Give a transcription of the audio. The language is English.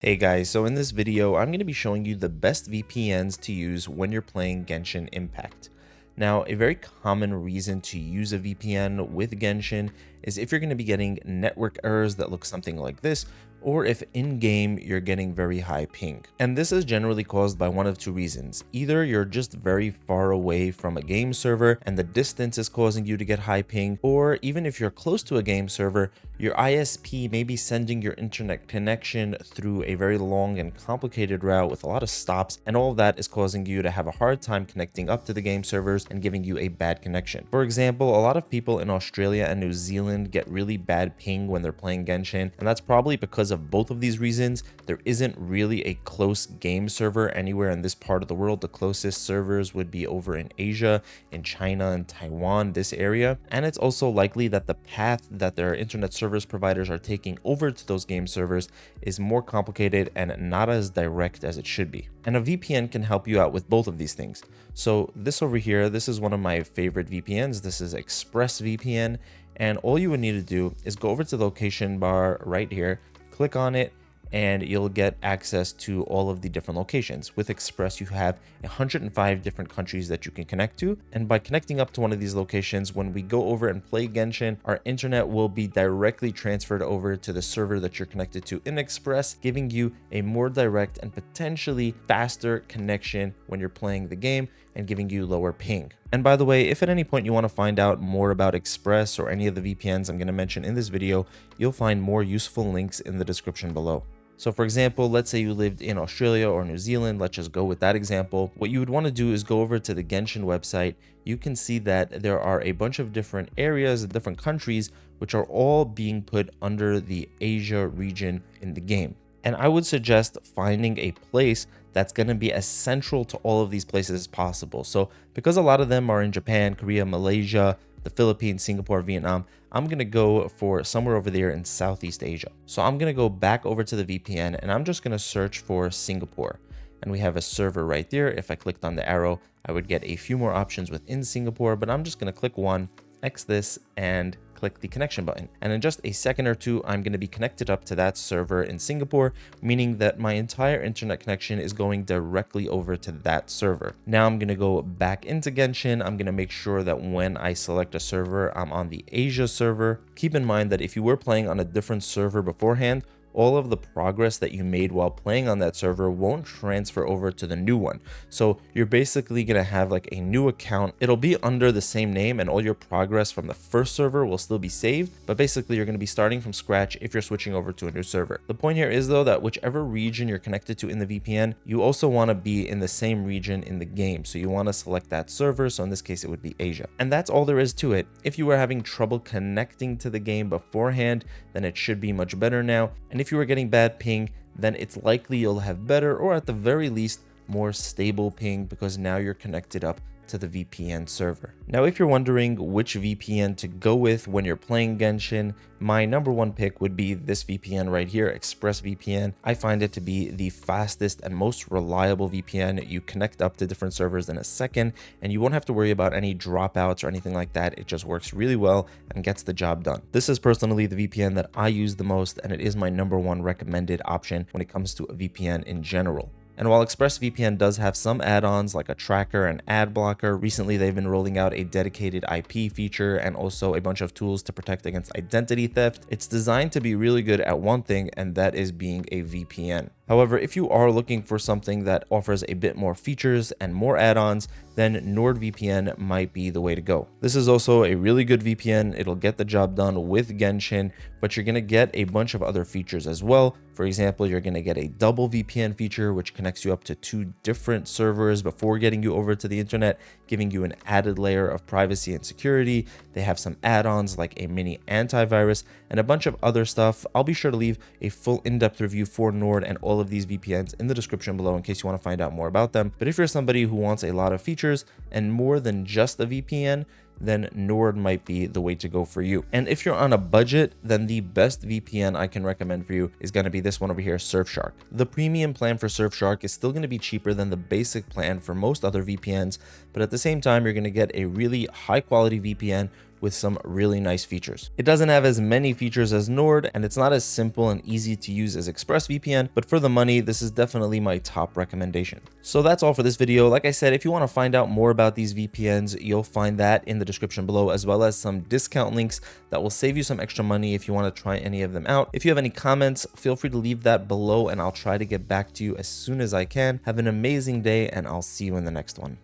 Hey guys, so in this video, I'm going to be showing you the best VPNs to use when you're playing Genshin Impact. Now, a very common reason to use a VPN with Genshin is if you're going to be getting network errors that look something like this, or if in-game you're getting very high ping. And this is generally caused by one of two reasons. Either you're just very far away from a game server and the distance is causing you to get high ping, or even if you're close to a game server, your ISP may be sending your internet connection through a very long and complicated route with a lot of stops, and all of that is causing you to have a hard time connecting up to the game servers and giving you a bad connection. For example, a lot of people in Australia and New Zealand get really bad ping when they're playing Genshin, and that's probably because of both of these reasons. There isn't really a close game server anywhere in this part of the world. The closest servers would be over in Asia, in China and Taiwan, this area. And it's also likely that the path that their internet service providers are taking over to those game servers is more complicated and not as direct as it should be. And a VPN can help you out with both of these things. So this over here, this is one of my favorite VPNs. This is ExpressVPN. And all you would need to do is go over to the location bar right here, click on it, and you'll get access to all of the different locations. With Express, you have 105 different countries that you can connect to. And by connecting up to one of these locations, when we go over and play Genshin, our internet will be directly transferred over to the server that you're connected to in Express, giving you a more direct and potentially faster connection when you're playing the game and giving you lower ping. And by the way, if at any point you want to find out more about Express or any of the VPNs I'm going to mention in this video, you'll find more useful links in the description below. So for example, let's say you lived in Australia or New Zealand, let's just go with that example. What you would want to do is go over to the Genshin website. You can see that there are a bunch of different areas, different countries, which are all being put under the Asia region in the game. And I would suggest finding a place that's going to be as central to all of these places as possible. So because a lot of them are in Japan, Korea, Malaysia, the Philippines, Singapore, Vietnam, I'm going to go for somewhere over there in Southeast Asia. So I'm going to go back over to the VPN and I'm just going to search for Singapore. And we have a server right there. If I clicked on the arrow, I would get a few more options within Singapore, but I'm just going to click one, X this, and click the connection button. And in just a second or two, I'm going to be connected up to that server in Singapore, meaning that my entire internet connection is going directly over to that server. Now I'm going to go back into Genshin. I'm going to make sure that when I select a server, I'm on the Asia server. Keep in mind that if you were playing on a different server beforehand, all of the progress that you made while playing on that server won't transfer over to the new one. So you're basically going to have like a new account. It'll be under the same name and all your progress from the first server will still be saved, but basically you're going to be starting from scratch if you're switching over to a new server. The point here is though that whichever region you're connected to in the VPN, you also want to be in the same region in the game. So you want to select that server. So in this case, it would be Asia. And that's all there is to it. If you were having trouble connecting to the game beforehand, then it should be much better now. And if you were getting bad ping, then it's likely you'll have better, or at the very least, more stable ping because now you're connected up to the VPN server. Now, if you're wondering which VPN to go with when you're playing Genshin, my number one pick would be this VPN right here, ExpressVPN. I find it to be the fastest and most reliable VPN. You connect up to different servers in a second, and you won't have to worry about any dropouts or anything like that. It just works really well and gets the job done. This is personally the VPN that I use the most, and it is my number one recommended option when it comes to a VPN in general. And while ExpressVPN does have some add-ons like a tracker and ad blocker, recently they've been rolling out a dedicated IP feature and also a bunch of tools to protect against identity theft. It's designed to be really good at one thing, and that is being a VPN. However, if you are looking for something that offers a bit more features and more add-ons, then NordVPN might be the way to go. This is also a really good VPN. It'll get the job done with Genshin, but you're going to get a bunch of other features as well. For example, you're going to get a double VPN feature, which connects you up to 2 different servers before getting you over to the internet, giving you an added layer of privacy and security. They have some add-ons like a mini antivirus and a bunch of other stuff. I'll be sure to leave a full in-depth review for Nord and all of these VPNs in the description below in case you want to find out more about them. But if you're somebody who wants a lot of features and more than just a VPN, then Nord might be the way to go for you. And if you're on a budget, then the best VPN I can recommend for you is going to be this one over here, Surfshark. The premium plan for Surfshark is still going to be cheaper than the basic plan for most other VPNs, but at the same time, you're going to get a really high quality VPN with some really nice features. It doesn't have as many features as Nord, and it's not as simple and easy to use as ExpressVPN, but for the money, this is definitely my top recommendation. So that's all for this video. Like I said, if you want to find out more about these VPNs, you'll find that in the description below, as well as some discount links that will save you some extra money if you want to try any of them out. If you have any comments, feel free to leave that below and I'll try to get back to you as soon as I can. Have an amazing day and I'll see you in the next one.